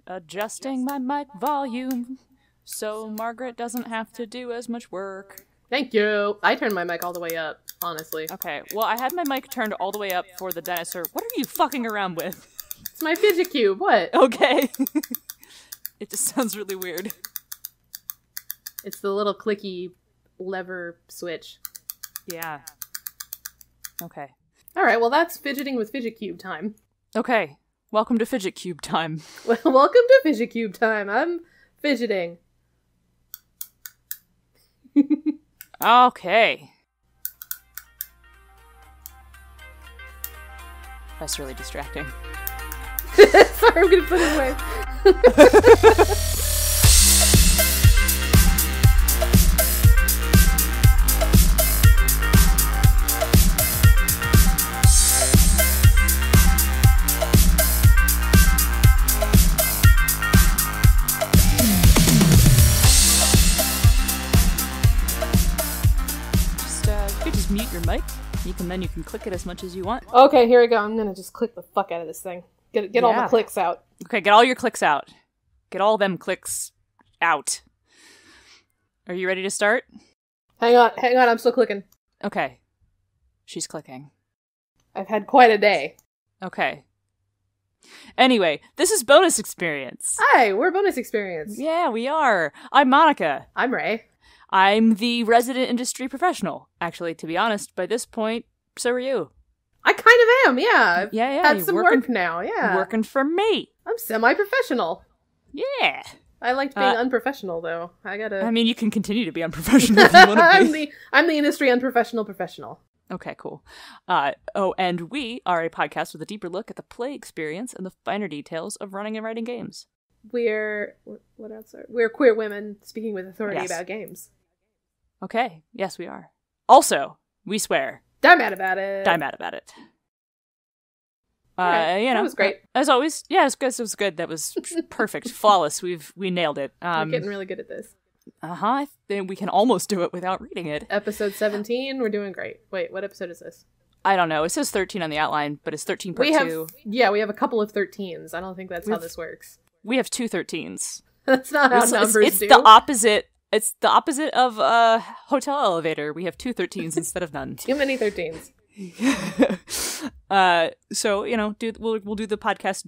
adjusting my mic volume so Margaret doesn't have to do as much work. Thank you. I turned my mic all the way up, honestly. Okay, well, I had my mic turned all the way up for the dinosaur. What are you fucking around with? It's my fidget cube. What? Okay. It just sounds really weird. It's the little clicky lever switch. Yeah. Okay. Alright, well that's fidgeting with fidget cube time. Okay. Welcome to Fidget Cube time. Well, welcome to fidget cube time. I'm fidgeting. Okay. That's really distracting. Sorry, I'm gonna put it away. Mute your mic. You can click it as much as you want. Okay, here we go. I'm gonna just click the fuck out of this thing. Get all the clicks out. Okay, get all your clicks out. Get all them clicks out. Are you ready to start? Hang on, I'm still clicking. Okay. She's clicking. I've had quite a day. Okay. Anyway, this is Bonus Experience. Hi, we're Bonus Experience. Yeah, we are. I'm Monica. I'm Ray. I'm the resident industry professional. Actually, to be honest, by this point, so are you. I kind of am, yeah. Yeah. Had some work now, yeah. Working for me. I'm semi-professional. Yeah. I liked being unprofessional, though. I mean, you can continue to be unprofessional if you want to be. I'm the industry unprofessional professional. Okay, cool. And we are a podcast with a deeper look at the play experience and the finer details of running and writing games. We're queer women speaking with authority about games. Okay, yes, we are. Also, we swear. Die mad about it. That was great. As always, yeah, it was good. That was perfect. Flawless. We nailed it. We're getting really good at this. I think we can almost do it without reading it. Episode 17, we're doing great. Wait, what episode is this? I don't know. It says 13 on the outline, but it's 13 part 2. Yeah, we have a couple of 13s. I don't think that's how this works. We have 2 13s. That's not how numbers do. It's the opposite. It's the opposite of a hotel elevator. We have 2 13s instead of none. Too many 13s. So, we'll do the podcast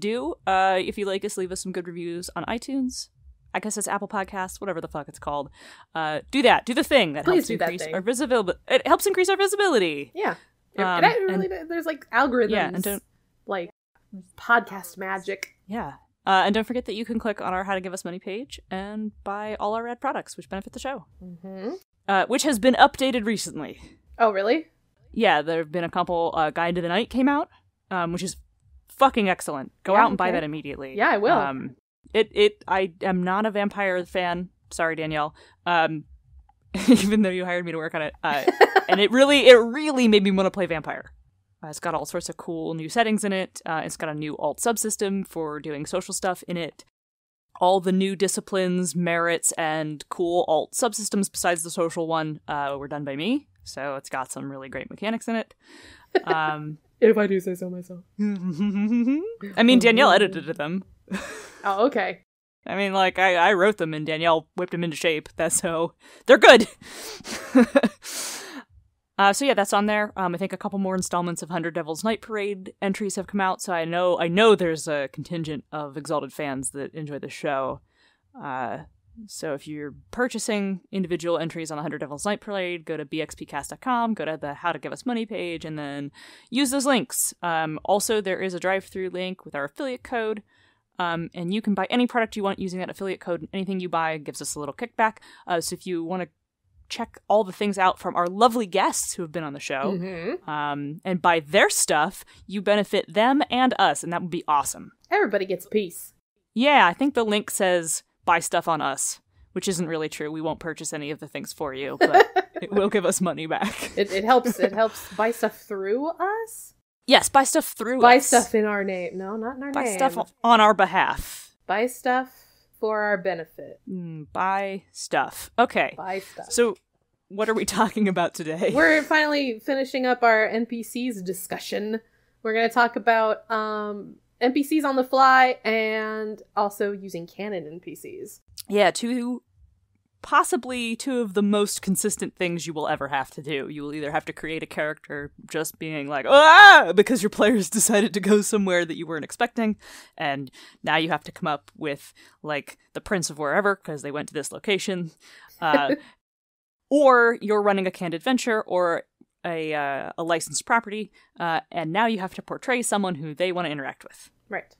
if you like us, leave us some good reviews on iTunes. I guess it's Apple Podcasts, whatever the fuck it's called. Do that. Do the thing that helps increase our visibility. It helps increase our visibility. Yeah. There's like algorithms. Yeah, and don't like podcast magic. Yeah. And don't forget that you can click on our How to Give Us Money page and buy all our rad products, which benefit the show. Mm-hmm. Which has been updated recently. Oh, really? Yeah, there have been a couple. Guide to the Night came out, which is fucking excellent. Go out and buy that immediately. Yeah, I will. I am not a vampire fan. Sorry, Danielle. Even though you hired me to work on it. And it really made me want to play vampire. It's got all sorts of cool new settings in it. It's got a new alt subsystem for doing social stuff in it. All the new disciplines, merits, and cool alt subsystems besides the social one were done by me. So it's got some really great mechanics in it. If I do say so myself. I mean, Danielle edited them. Oh, okay. I mean, like, I wrote them and Danielle whipped them into shape. So they're good. So yeah, that's on there. I think a couple more installments of 100 Devil's Night Parade entries have come out, so I know there's a contingent of Exalted fans that enjoy the show. So if you're purchasing individual entries on 100 Devil's Night Parade, go to bxpcast.com, go to the How to Give Us Money page, and then use those links. Also, there is a drive-through link with our affiliate code, and you can buy any product you want using that affiliate code. Anything you buy gives us a little kickback. So if you want to check all the things out from our lovely guests who have been on the show, and buy their stuff, you benefit them and us, and that would be awesome. Everybody gets a piece. Yeah, I think the link says buy stuff on us, which isn't really true. We won't purchase any of the things for you, but it will give us money back. It helps buy stuff through us? Yes, buy stuff through buy us. Stuff in our name. No, not in our buy name. Buy stuff on our behalf. Buy stuff for our benefit. Buy stuff. Okay. Buy stuff. So, what are we talking about today? We're finally finishing up our NPCs discussion. We're going to talk about NPCs on the fly, and also using canon NPCs. Yeah, possibly two of the most consistent things you will ever have to do. You will either have to create a character just being like, ah, because your players decided to go somewhere that you weren't expecting, and now you have to come up with, like, the prince of wherever, because they went to this location. Or you're running a canned adventure, or a licensed property, and now you have to portray someone who they want to interact with. Right.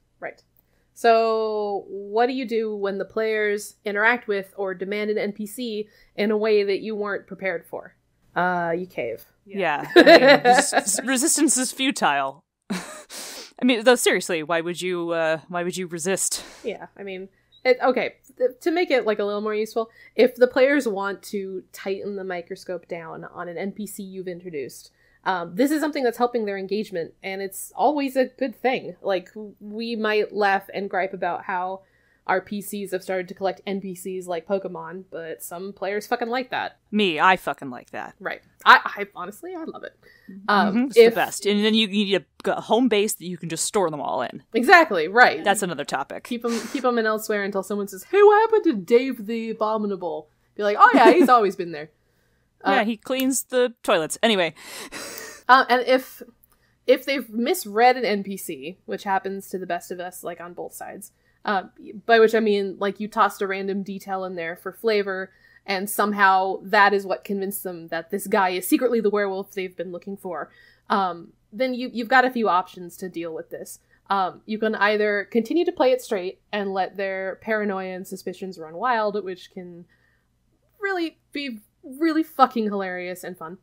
So what do you do when the players interact with or demand an NPC in a way that you weren't prepared for? You cave. Yeah. I mean, resistance is futile. I mean, though, seriously, why would you resist? Yeah, I mean, okay, to make it, like, a little more useful, if the players want to tighten the microscope down on an NPC you've introduced, this is something that's helping their engagement, and it's always a good thing. Like, we might laugh and gripe about how our PCs have started to collect NPCs like Pokemon, but some players fucking like that. Me, I fucking like that. Right. I honestly, I love it. It's the best. And then you need a home base that you can just store them all in. Exactly, right. That's another topic. Keep them in elsewhere until someone says, hey, what happened to Dave the Abominable? Be like, oh yeah, he's always been there. Yeah, he cleans the toilets. Anyway. And if they've misread an NPC, which happens to the best of us, like, on both sides, by which I mean, like, you tossed a random detail in there for flavor, and somehow that is what convinced them that this guy is secretly the werewolf they've been looking for, then you've got a few options to deal with this. You can either continue to play it straight and let their paranoia and suspicions run wild, which can really be really fucking hilarious and fun.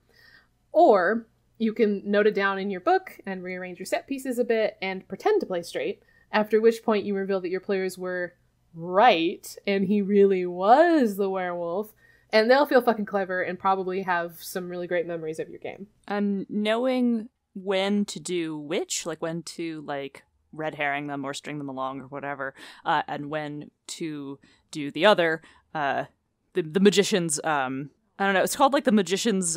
Or you can note it down in your book and rearrange your set pieces a bit and pretend to play straight, after which point you reveal that your players were right and he really was the werewolf, and they'll feel fucking clever and probably have some really great memories of your game. And knowing when to do which, like when to, like, red herring them or string them along or whatever, and when to do the other, the magician's, I don't know, it's called, like, the magician's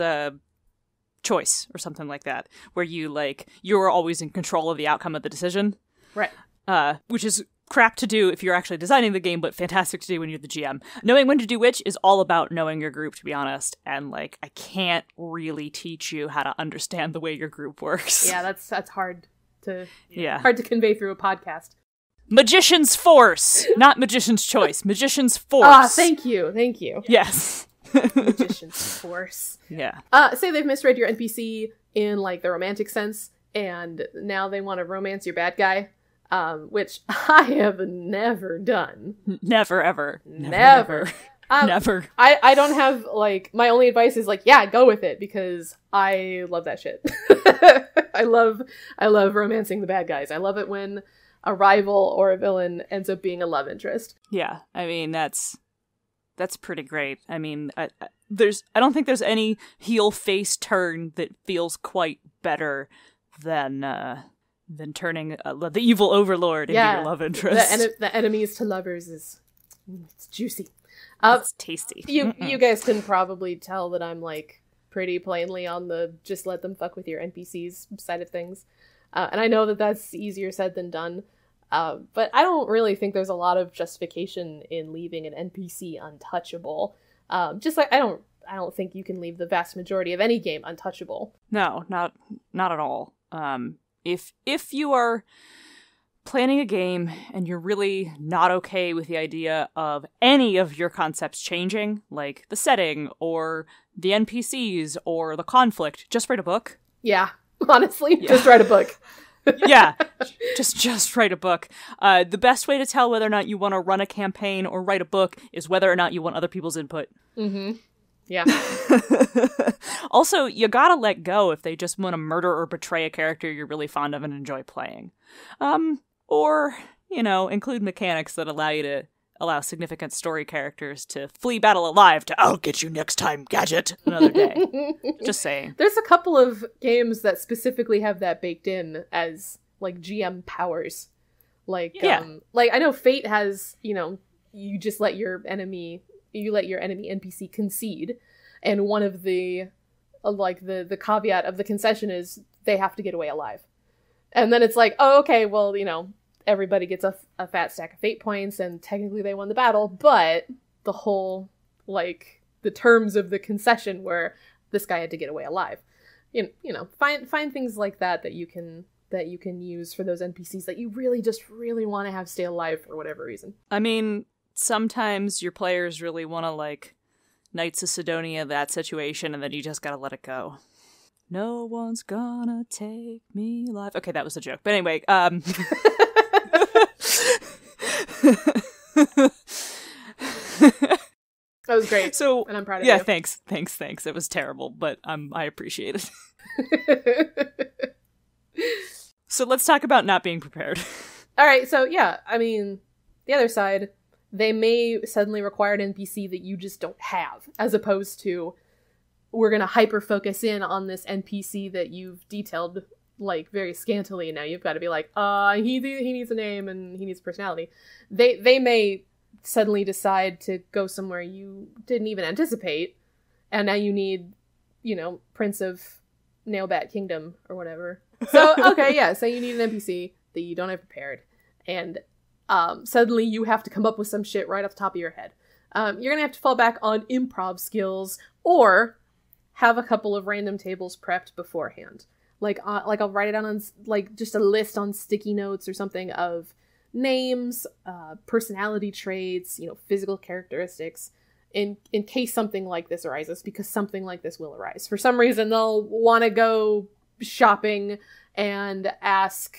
choice or something like that, where you're always in control of the outcome of the decision. Right. Which is crap to do if you're actually designing the game, but fantastic to do when you're the GM. Knowing when to do which is all about knowing your group, to be honest. And, like, I can't really teach you how to understand the way your group works. Yeah, that's hard to hard to convey through a podcast. Magician's force, not magician's choice. Magician's force. Thank you. Yes. Magician's force. Yeah. Say they've misread your NPC in, like, the romantic sense, and now they want to romance your bad guy. Which I have never done. Never, ever. Never. Never. I don't have, like, my only advice is, like, yeah, go with it, because I love that shit. I love romancing the bad guys. I love it when a rival or a villain ends up being a love interest. Yeah, I mean, that's pretty great. I mean, I don't think there's any heel face turn that feels quite better than turning the evil overlord into your love interest. The enemies to lovers it's juicy. It's tasty. You guys can probably tell that I'm, like, pretty plainly on the just let them fuck with your NPCs side of things. And I know that that's easier said than done. But I don't really think there's a lot of justification in leaving an NPC untouchable. Just like I don't think you can leave the vast majority of any game untouchable. No, not at all. If you are planning a game and you're really not okay with the idea of any of your concepts changing, like the setting or the NPCs or the conflict, just write a book. Yeah, honestly, just write a book. Yeah, just write a book. The best way to tell whether or not you want to run a campaign or write a book is whether or not you want other people's input. Mm-hmm. Yeah. Also, you gotta let go if they just want to murder or betray a character you're really fond of and enjoy playing. Or, include mechanics that allow significant story characters to flee battle alive to "I'll get you next time, gadget" another day. Just saying. There's a couple of games that specifically have that baked in as, like, GM powers. Like, I know Fate has, you just let your enemy NPC concede, and one of the caveat of the concession is they have to get away alive. And then it's like, oh, okay, well, everybody gets a fat stack of fate points, and technically they won the battle, but the whole, like, the terms of the concession were this guy had to get away alive. You know, find things like that you can use for those NPCs that you really want to have stay alive for whatever reason. I mean, sometimes your players really want to, like, Knights of Sidonia that situation, and then you just gotta let it go. No one's gonna take me alive. Okay, that was a joke. But anyway, That was great. So, and I'm proud of you. you. Yeah, thanks. It was terrible, but I appreciate it. So let's talk about not being prepared. All right, so yeah, I mean, the other side, they may suddenly require an NPC that you just don't have, as opposed to, we're going to hyper-focus in on this NPC that you've detailed, like, very scantily, and now you've got to be like, he needs a name and he needs a personality. They may suddenly decide to go somewhere you didn't even anticipate, and now you need, you know, Prince of Nailbat Kingdom or whatever. So, okay, yeah, so you need an NPC that you don't have prepared, and suddenly you have to come up with some shit right off the top of your head. You're gonna have to fall back on improv skills, or have a couple of random tables prepped beforehand. Like I'll write it down on, like, just a list on sticky notes or something of names, personality traits, you know, physical characteristics, in case something like this arises, because something like this will arise. For some reason, they'll want to go shopping and ask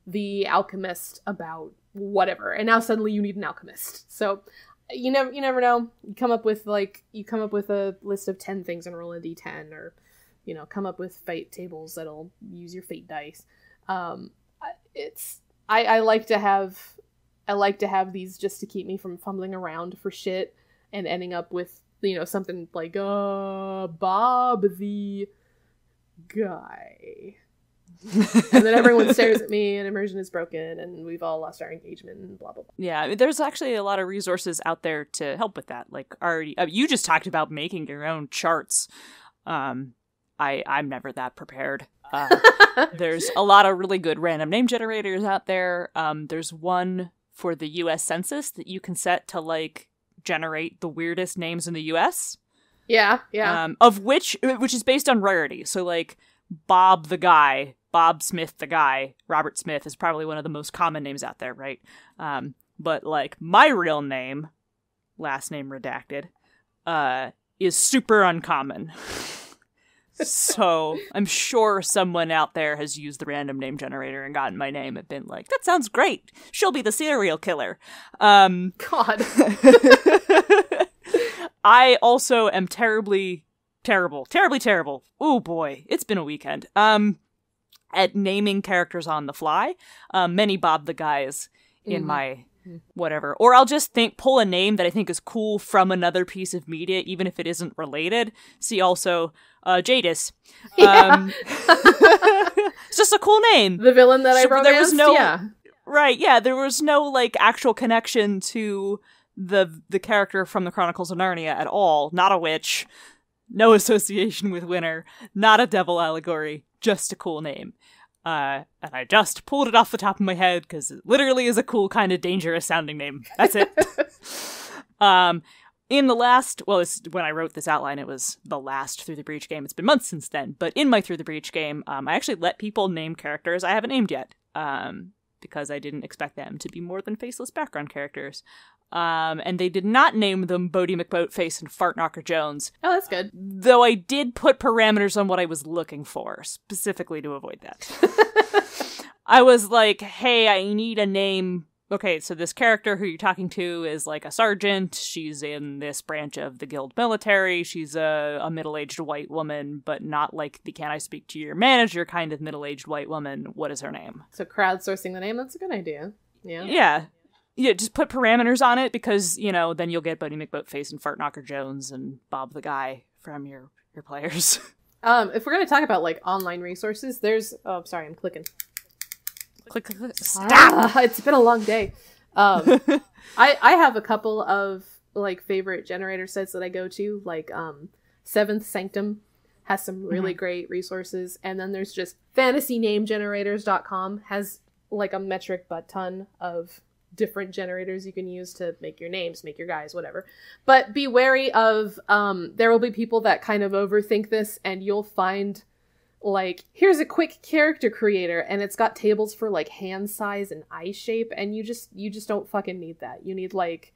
the alchemist about whatever, and now suddenly you need an alchemist. So you never know. You come up with a list of 10 things and roll a d10, or, you know, come up with fate tables that'll use your fate dice. I like to have these just to keep me from fumbling around for shit and ending up with, you know, something like Bob the guy. And then everyone stares at me and immersion is broken and we've all lost our engagement and blah blah blah. Yeah, there's actually a lot of resources out there to help with that. Like, already you just talked about making your own charts. I'm never that prepared. There's a lot of really good random name generators out there. There's one for the US Census that you can set to, like, generate the weirdest names in the US. Yeah. Of which is based on rarity. So, like, Bob the guy, Bob Smith the guy, Robert Smith is probably one of the most common names out there, right? But, like, my real name, last name redacted, is super uncommon. So I'm sure someone out there has used the random name generator and gotten my name and been like, that sounds great. She'll be the serial killer. God. I also am terribly terrible. Oh boy, it's been a weekend. At naming characters on the fly. Many Bob the guys in my whatever. Or I'll just pull a name that I think is cool from another piece of media, even if it isn't related. See also Jadis. Yeah. It's just a cool name. The villain that I romanced? There was no, yeah. Right, yeah, there was no, like, actual connection to the character from the Chronicles of Narnia at all. Not a witch. No association with Winter. Not a devil allegory. Just a cool name. And I just pulled it off the top of my head because it literally is a cool, kind of dangerous sounding name. That's it. In the last, when I wrote this outline, it was the last Through the Breach game. It's been months since then. But in my Through the Breach game, I actually let people name characters I haven't named yet. Because I didn't expect them to be more than faceless background characters. And they did not name them Bodie McBoatface and Fartknocker Jones. Oh, that's good. Though I did put parameters on what I was looking for, specifically to avoid that. I was like, hey, I need a name. Okay, so this character who you're talking to is like a sergeant. She's in this branch of the guild military. She's a middle-aged white woman, but not like the can I speak to your manager kind of middle-aged white woman. What is her name? So crowdsourcing the name, that's a good idea. Yeah. Yeah, just put parameters on it because, you know, then you'll get Bodie McBoatface and Fartknocker Jones and Bob the Guy from your players. If we're going to talk about, like, online resources, there's... Oh, sorry, I'm clicking. Click. Stop! It's been a long day. I have a couple of, like, favorite generator sites that I go to. Like, Seventh Sanctum has some really great resources. And then there's just fantasynamegenerators.com has like a metric butt ton of different generators you can use to make your names, make your guys, whatever. But be wary of, there will be people that kind of overthink this, and you'll find, like, here's a quick character creator, and it's got tables for, like, hand size and eye shape, and you just don't fucking need that. You need, like,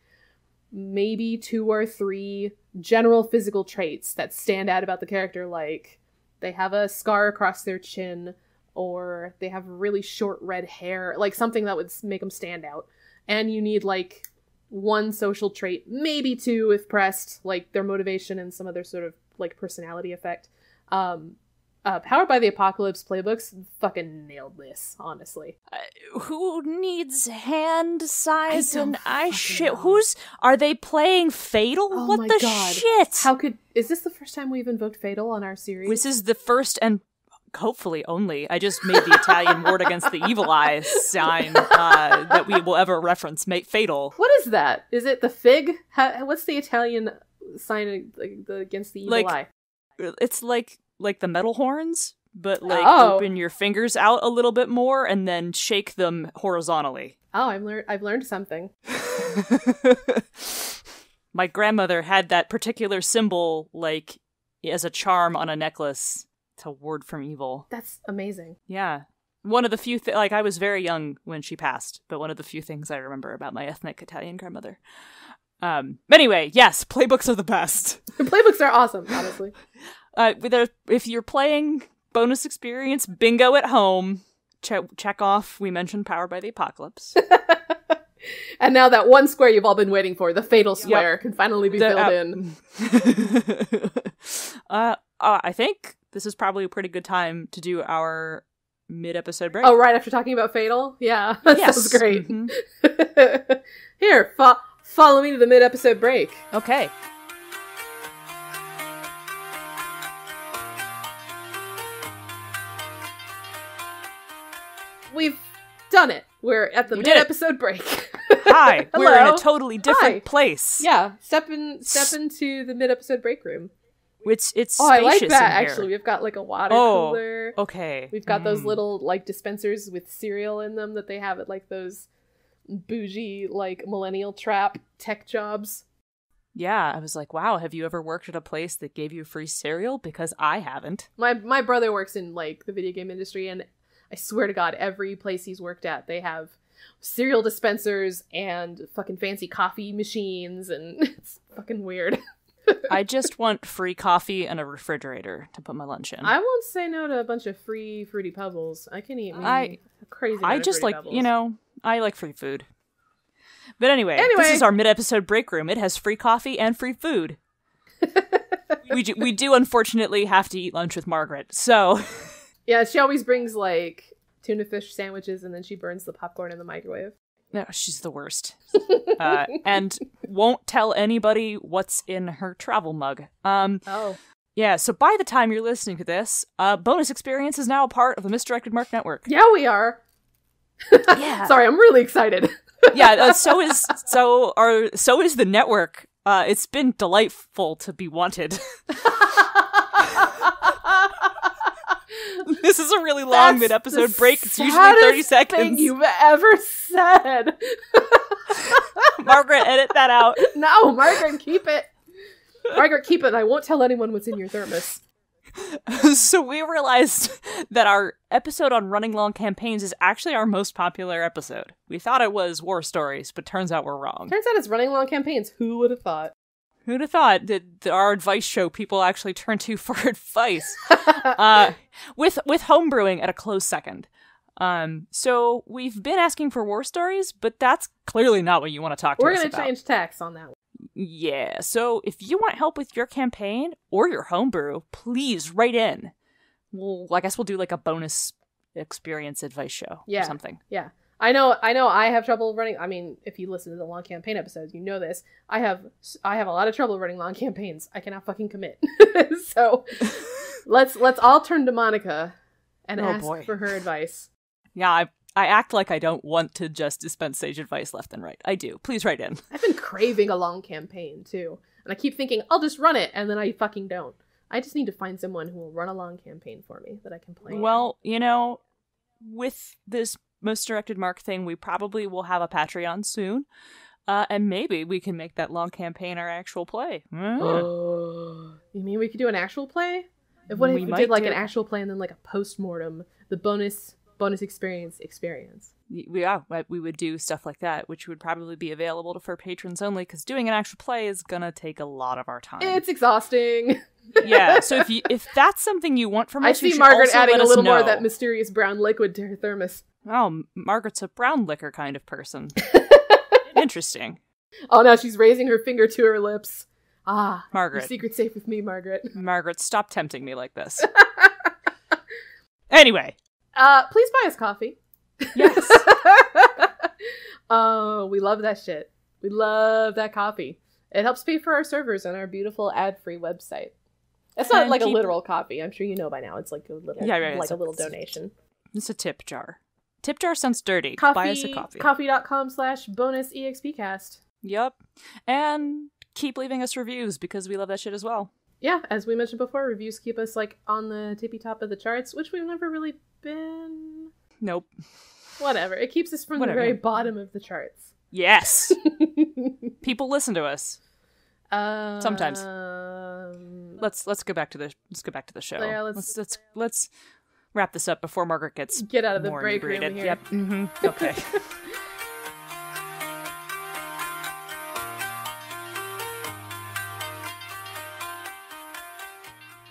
maybe 2 or 3 general physical traits that stand out about the character, like they have a scar across their chin, or they have really short red hair, like something that would make them stand out. And you need, like, 1 social trait, maybe 2 if pressed, like their motivation and some other sort of, like, personality effect. Powered by the Apocalypse playbooks fucking nailed this, honestly. Who needs hand size and eye shit? Know. Are they playing Fatal? Oh what my the God. shit? Is this the first time we've invoked Fatal on our series? This is the first and hopefully only. I just made the Italian ward against the evil eye sign that we will ever reference. Fatal. What is that? Is it the fig? What's the Italian sign against the evil eye? It's like the metal horns, but open your fingers out a little bit more and then shake them horizontally. Oh, I've learned something. My grandmother had that particular symbol, like, as a charm on a necklace to ward from evil. That's amazing. Yeah. One of the few I was very young when she passed, but one of the few things I remember about my ethnic Italian grandmother. Anyway, yes, playbooks are the best. Playbooks are awesome, honestly. If you're playing bonus experience bingo at home, check off, we mentioned Powered by the Apocalypse. And now that one square you've all been waiting for, the Fatal Square, can finally be filled in. I think this is probably a pretty good time to do our mid-episode break. Oh, right after talking about Fatal? Yeah, that sounds great. Mm-hmm. Here, follow me to the mid-episode break. Okay. We've done it. We're at the mid-episode break. Hi, we're in a totally different place. Yeah, step into the mid-episode break room. It's spacious. I like that, in here. actually. We've got, like, a water cooler. Okay. We've got those little, like, dispensers with cereal in them that they have at, like, those bougie, like, millennial trap tech jobs. Yeah, I was like, wow, have you ever worked at a place that gave you free cereal? Because I haven't. My brother works in, like, the video game industry, and I swear to God, every place he's worked at, they have cereal dispensers and fucking fancy coffee machines, and it's fucking weird. I just want free coffee and a refrigerator to put my lunch in. I won't say no to a bunch of free Fruity Pebbles. I can eat a crazy amount I just of like, Pebbles. I like free food. But anyway, this is our mid-episode break room. It has free coffee and free food. we do unfortunately have to eat lunch with Margaret, so... Yeah, she always brings, like, tuna fish sandwiches, and then she burns the popcorn in the microwave. No, she's the worst. And won't tell anybody what's in her travel mug. Yeah, so by the time you're listening to this, bonus experience is now a part of the Misdirected Mark Network. Yeah, we are. Yeah. Sorry, I'm really excited. Yeah, so is the network. It's been delightful to be wanted. This is a really long mid-episode break. It's usually 30 seconds. Thing you've ever said. Margaret, edit that out. No, Margaret, keep it. Margaret, keep it. I won't tell anyone what's in your thermos. So we realized that our episode on running long campaigns is actually our most popular episode. We thought it was war stories, but turns out we're wrong. Turns out it's running long campaigns. Who would have thought? Who'd have thought that our advice show people actually turn to for advice? With homebrewing at a close second. So we've been asking for war stories, but that's clearly not what you want to talk to us about. We're going to change tacks on that one. Yeah, so if you want help with your campaign or your homebrew, please write in. I guess we'll do like a bonus experience advice show or something. Yeah. I know I have trouble running. I mean, if you listen to the long campaign episodes, you know this. I have a lot of trouble running long campaigns. I cannot fucking commit. So let's all turn to Monica and ask for her advice. Yeah, I act like I don't want to just dispense sage advice left and right. I do. Please write in. I've been craving a long campaign too. And I keep thinking, I'll just run it, and then I fucking don't. I just need to find someone who will run a long campaign for me that I can play. Well, with this Misdirected Mark thing, we probably will have a Patreon soon. And maybe we can make that long campaign our actual play. Oh, you mean we could do an actual play? What if we did like an actual play and then like a post-mortem, the bonus experience? Yeah, we would do stuff like that, which would probably be available for patrons only, because doing an actual play is gonna take a lot of our time. It's exhausting. Yeah, so if that's something you want from us, I see Margaret adding a little more of that mysterious brown liquid to her thermos. Oh, Margaret's a brown liquor kind of person. Interesting. Oh, now she's raising her finger to her lips. Ah, Margaret. Your secret's safe with me, Margaret. Margaret, stop tempting me like this. Anyway. Please buy us coffee. Yes. Oh, we love that shit. We love that coffee. It helps pay for our servers on our beautiful ad-free website. It's not like a literal coffee. I'm sure you know by now. It's like a little, a little donation. It's a tip jar. Tip jar sounds dirty. Buy us a coffee. Coffee.com/bonusexpcast. Yep. And keep leaving us reviews, because we love that shit as well. Yeah, as we mentioned before, reviews keep us like on the tippy top of the charts, which we've never really been. Nope. Whatever. It keeps us from the very bottom of the charts. Yes. People listen to us. Sometimes. Let's go back to the show. Yeah, let's wrap this up before Margaret gets get out of the more break room inebriated. here. Yep. Mm-hmm. Okay.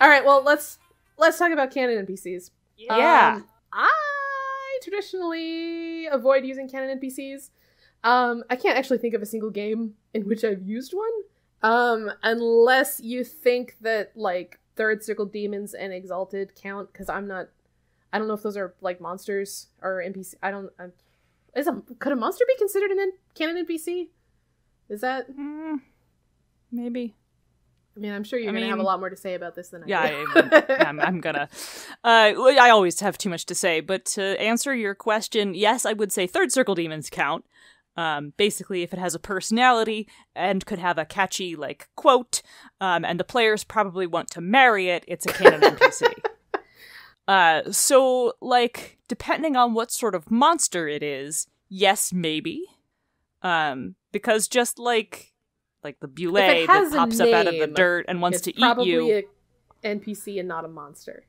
All right, well, let's talk about Canon NPCs. Yeah. I traditionally avoid using Canon NPCs. I can't actually think of a single game in which I've used one. Unless you think that, like, Third Circle Demons and Exalted count, because I don't know if those are, like, monsters or NPC. Could a monster be considered a Canon NPC? Is that? Maybe. I mean, I'm sure you're going to have a lot more to say about this than I do. Yeah, I'm gonna. I always have too much to say, but to answer your question, yes, I would say Third Circle Demons count. Basically, if it has a personality and could have a catchy, like, quote, and the players probably want to marry it, it's a canon NPC. So, like, depending on what sort of monster it is, yes, maybe. Because just like the Boulet that pops up out of the dirt and wants to eat you. It's probably an NPC and not a monster.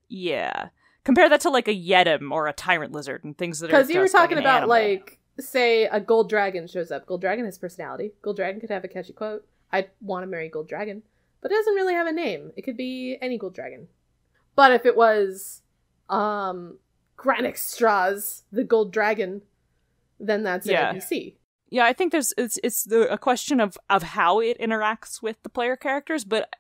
Yeah. Compare that to, like, a Yedem or a Tyrant Lizard and things that are just because you were talking like about, animal. like, say a Gold Dragon shows up. Gold Dragon has personality. Gold Dragon could have a catchy quote. I want to marry Gold Dragon. But it doesn't really have a name. It could be any Gold Dragon. But if it was Granixstraz, the Gold Dragon, then that's an NPC. Yeah, I think it's a question of how it interacts with the player characters, but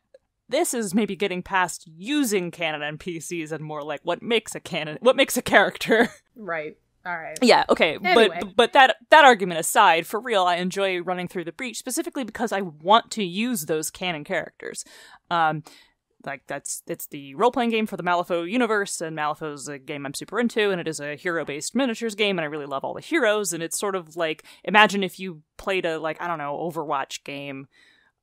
this is maybe getting past using canon NPCs and more like what makes a character. Right. All right. Yeah, okay. Anyway. But that argument aside, for real, I enjoy running through the breach specifically because I want to use those canon characters. Like, it's the role-playing game for the Malifaux universe, and Malifaux's a game I'm super into, and it is a hero-based miniatures game, and I really love all the heroes, and it's sort of like, imagine if you played a, like, I don't know, Overwatch game,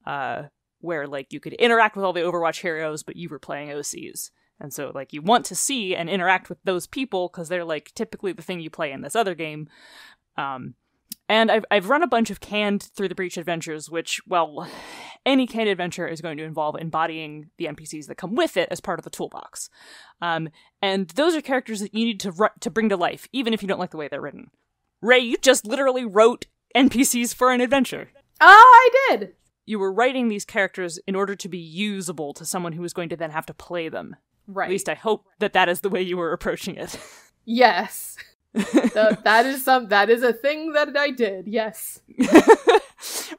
where, like, you could interact with all the Overwatch heroes, but you were playing OCs. And so, like, you want to see and interact with those people, because they're, like, typically the thing you play in this other game. And I've run a bunch of canned Through the Breach adventures, which, well, any canned adventure is going to involve embodying the NPCs that come with it as part of the toolbox. And those are characters that you need to bring to life, even if you don't like the way they're written. Ray, you just literally wrote NPCs for an adventure. I did! You were writing these characters in order to be usable to someone who was going to then have to play them. Right. At least I hope that is the way you were approaching it. Yes. That is a thing that I did, yes.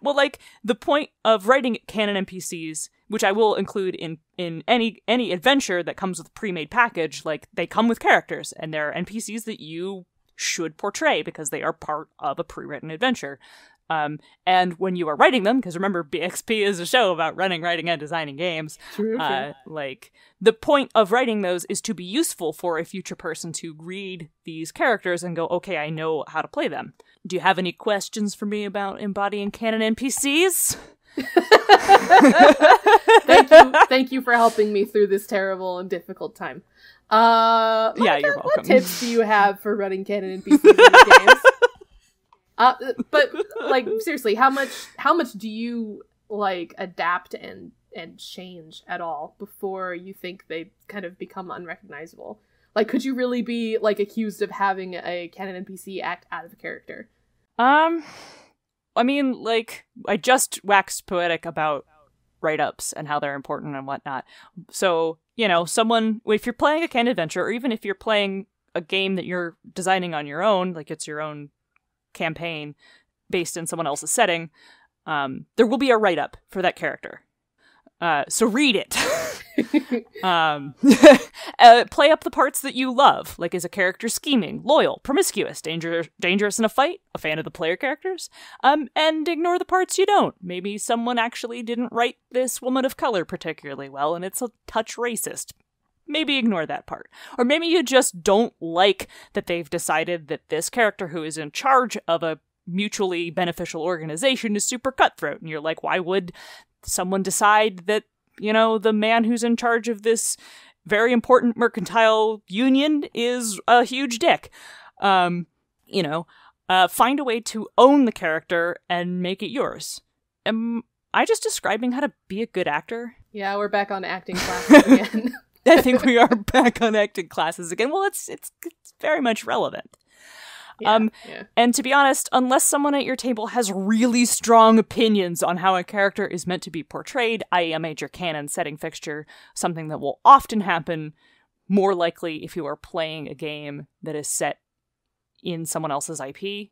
Well, like, the point of writing canon NPCs, which I will include in any adventure that comes with a pre-made package, like, they come with characters, and they're NPCs that you should portray because they are part of a pre-written adventure. And when you are writing them, because remember, BXP is a show about running, writing, and designing games. True. Like, the point of writing those is to be useful for a future person to read these characters and go, okay, I know how to play them. Do you have any questions for me about embodying canon NPCs? Thank you for helping me through this terrible and difficult time. Yeah, Monica, you're welcome. What tips do you have for running canon NPCs in your games? But like seriously, how much do you like adapt and change at all before you think they kind of become unrecognizable? Like, could you really be like accused of having a canon NPC act out of character? I mean, like, I just waxed poetic about write-ups and how they're important and whatnot. So, you know, if you're playing a canon adventure, or even if you're playing a game that you're designing on your own, like it's your own campaign based in someone else's setting, there will be a write-up for that character. So read it. Play up the parts that you love. Like, is a character scheming, loyal, promiscuous, dangerous in a fight, a fan of the player characters? And ignore the parts you don't. Maybe someone actually didn't write this woman of color particularly well, and it's a touch racist. Maybe ignore that part. Or maybe you just don't like that they've decided that this character who is in charge of a mutually beneficial organization is super cutthroat. And you're like, why would someone decide that, you know, the man who's in charge of this very important mercantile union is a huge dick? Find a way to own the character and make it yours. Am I just describing how to be a good actor? Yeah, we're back on acting classes again. I think we are back on acting classes again. Well, it's very much relevant. Yeah. And to be honest, unless someone at your table has really strong opinions on how a character is meant to be portrayed, i.e. a major canon setting fixture, something that will often happen more likely if you are playing a game that is set in someone else's IP,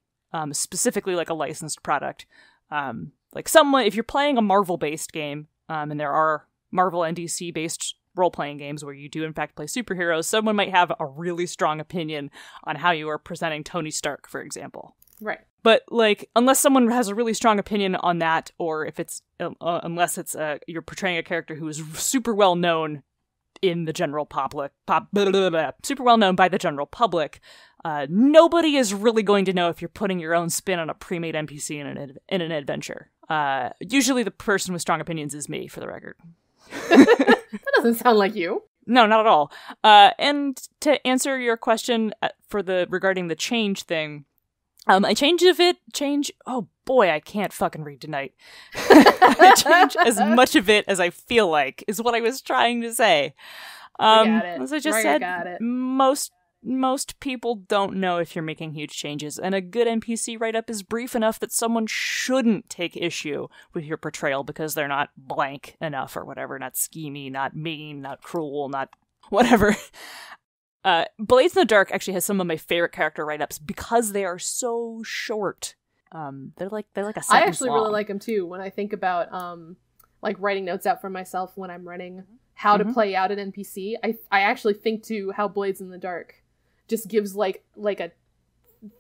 specifically like a licensed product. If you're playing a Marvel-based game, and there are Marvel and DC-based role-playing games where you do in fact play superheroes, someone might have a really strong opinion on how you are presenting Tony Stark, for example. Right. But like, unless someone has a really strong opinion on that, or if it's unless it's you're portraying a character who is super well known in the general public, super well known by the general public, nobody is really going to know if you're putting your own spin on a pre-made NPC in an adventure. Usually the person with strong opinions is me, for the record. That doesn't sound like you. No, not at all. And to answer your question regarding the change thing, oh boy, I can't fucking read tonight. I change as much of it as I feel like, is what I was trying to say. As I just said, most people don't know if you're making huge changes, and a good NPC write-up is brief enough that someone shouldn't take issue with your portrayal because they're not blank enough or whatever, not schemy, not mean, not cruel, not whatever. Blades in the Dark actually has some of my favorite character write-ups because they are so short. They're like a sentence I actually long. really like them too. When I think about like writing notes out for myself when I'm running how to play out an NPC, I actually think to how Blades in the Dark just gives like a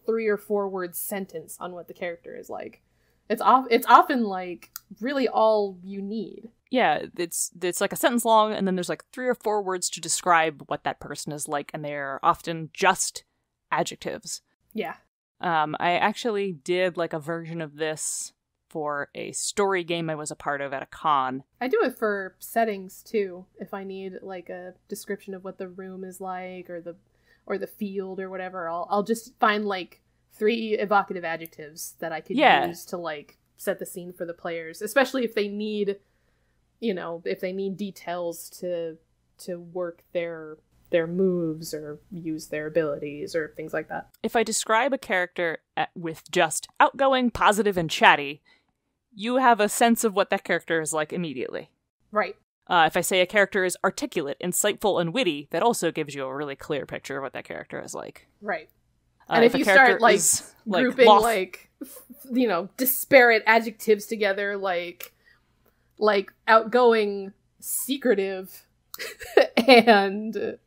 3 or 4 word sentence on what the character is like. It's often like really all you need. Yeah, it's like a sentence long, and then there's like 3 or 4 words to describe what that person is like, and they're often just adjectives. Yeah. I actually did like a version of this for a story game I was a part of at a con. I do it for settings too, if I need like a description of what the room is like, or the field or whatever. I'll just find like 3 evocative adjectives that I could use to like set the scene for the players, especially if they need, details to work their moves or use their abilities or things like that. If I describe a character with just outgoing, positive, and chatty, you have a sense of what that character is like immediately. Right. If I say a character is articulate, insightful, and witty, that also gives you a really clear picture of what that character is like. Right. And if you start grouping disparate adjectives together, like outgoing, secretive, and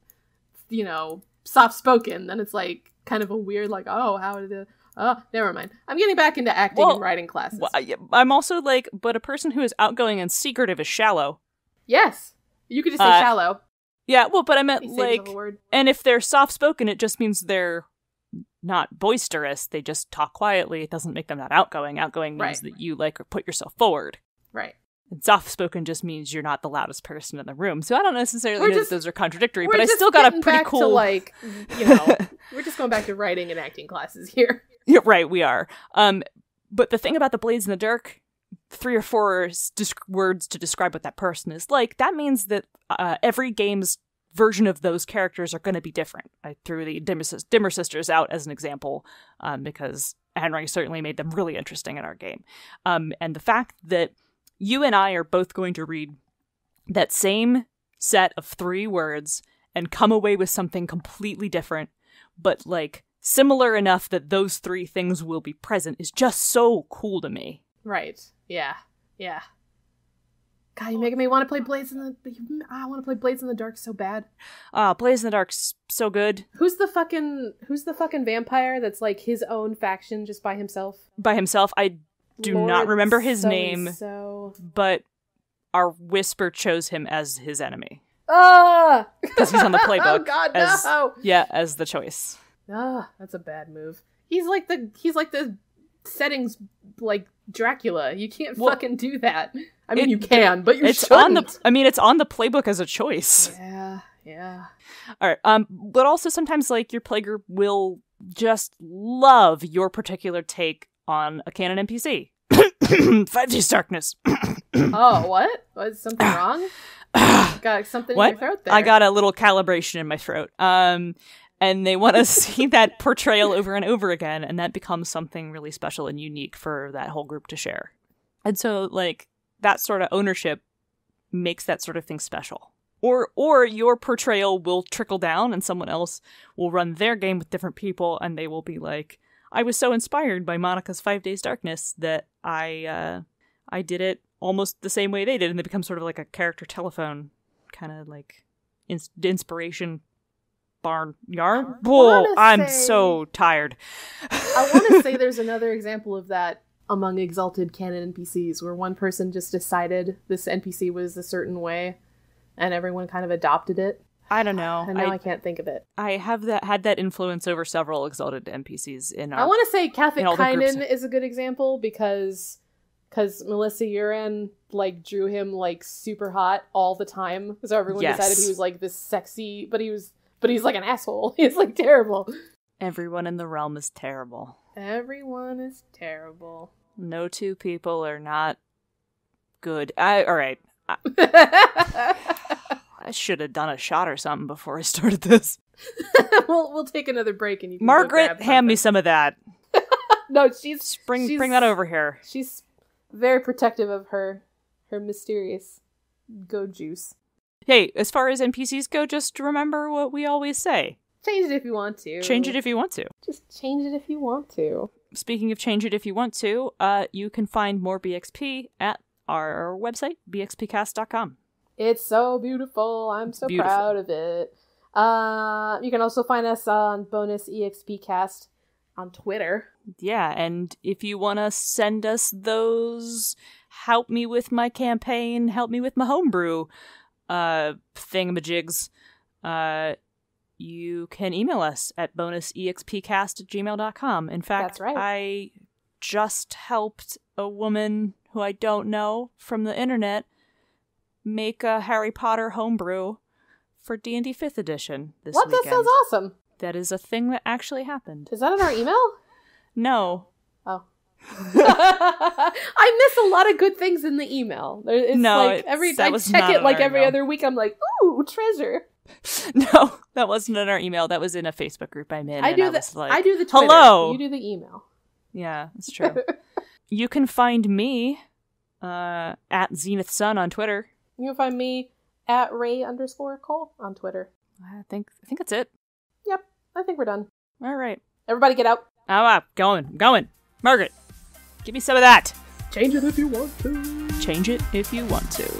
soft-spoken, then it's like kind of a weird never mind. I'm getting back into acting and writing classes. Well, I'm also but a person who is outgoing and secretive is shallow. Yes. You could just say shallow. Yeah, well, but I meant and if they're soft-spoken, it just means they're not boisterous. They just talk quietly. It doesn't make them not outgoing. Outgoing means that you put yourself forward. Right. And soft-spoken just means you're not the loudest person in the room. So I don't necessarily know that those are contradictory, we're but I just still got a getting pretty back cool... to, like, you know, we're just going back to writing and acting classes here. Yeah, right, we are. But the thing about the Blades in the Dark, 3 or 4 words to describe what that person is like, that means that every game's version of those characters are going to be different. I threw the Dimmer Sisters out as an example, because Henry certainly made them really interesting in our game. And the fact that you and I are both going to read that same set of 3 words and come away with something completely different, but, like, similar enough that those 3 things will be present is just so cool to me. Right. Yeah. Yeah. God, you're making me want to play Blades in the... I want to play Blades in the Dark so bad. Blades in the Dark's so good. Who's the fucking vampire that's, like, his own faction just by himself? By himself? I do not remember his name, but our Whisper chose him as his enemy. Because he's on the playbook. Oh God, no! As the choice. That's a bad move. He's like the settings, like Dracula. You can't fucking do that. I mean, you can, but you shouldn't. It's on the playbook as a choice. Yeah. All right. But also sometimes, like, your player group will just love your particular take on a canon NPC. 5 Days Darkness. Oh, what? Was something wrong? Got something in your throat there. I got a little calibration in my throat. And they want to see that portrayal over and over again, and that becomes something really special and unique for that whole group to share. And so, like, that sort of ownership makes that sort of thing special. Or your portrayal will trickle down and someone else will run their game with different people and they will be like, I was so inspired by Monica's 5 Days Darkness that I did it almost the same way they did, and it becomes sort of like a character telephone kind of like inspiration barnyard. Whoa, I'm so tired. I want to say there's another example of that among Exalted Canon NPCs where one person just decided this NPC was a certain way and everyone kind of adopted it. I don't know. And now I can't think of it. I have had that influence over several Exalted NPCs in our... I want to say Catholic Canon is a good example because Melissa Uran, like, drew him, like, super hot all the time. So everyone decided he was, like, this sexy, but he's like an asshole. He's, like, terrible. Everyone in the realm is terrible. Everyone is terrible. No 2 people are not good. All right. I should have done a shot or something before I started this. We'll take another break and you can Margaret, hand me some of that. No, bring that over here. She's very protective of her mysterious go juice. Hey, as far as NPCs go, just remember what we always say. Change it if you want to. Change it if you want to. Just change it if you want to. Speaking of change it if you want to, you can find more BXP at our website, bxpcast.com. It's so beautiful. I'm so proud of it. You can also find us on Bonus EXP Cast on Twitter. Yeah, and if you want to send us those help me with my campaign, help me with my homebrew thingamajigs, you can email us at bonusexpcast@gmail.com. In fact, that's right. I just helped a woman who I don't know from the internet make a Harry Potter homebrew for D&D 5th edition this weekend. That sounds awesome. That is a thing that actually happened. Is that in our email? No. Oh. I miss a lot of good things in the email. I check it like every other week. I'm like, ooh, treasure. No, that wasn't in our email. That was in a Facebook group I'm in. I do the Twitter. Hello. You do the email. Yeah, that's true. You can find me at Zenith Sun on Twitter. You can find me at Ray_Cole on Twitter. I think that's it. Yep, I think we're done. All right. Everybody get out. I'm going. Margaret, give me some of that. Change it if you want to. Change it if you want to.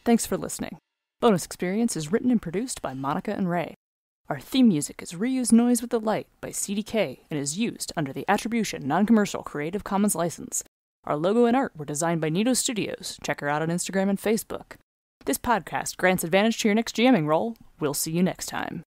Thanks for listening. Bonus Experience is written and produced by Monica and Ray. Our theme music is Reuse Noise with the Light by CDK and is used under the Attribution Non-Commercial Creative Commons license. Our logo and art were designed by Nito Studios. Check her out on Instagram and Facebook. This podcast grants advantage to your next GMing role. We'll see you next time.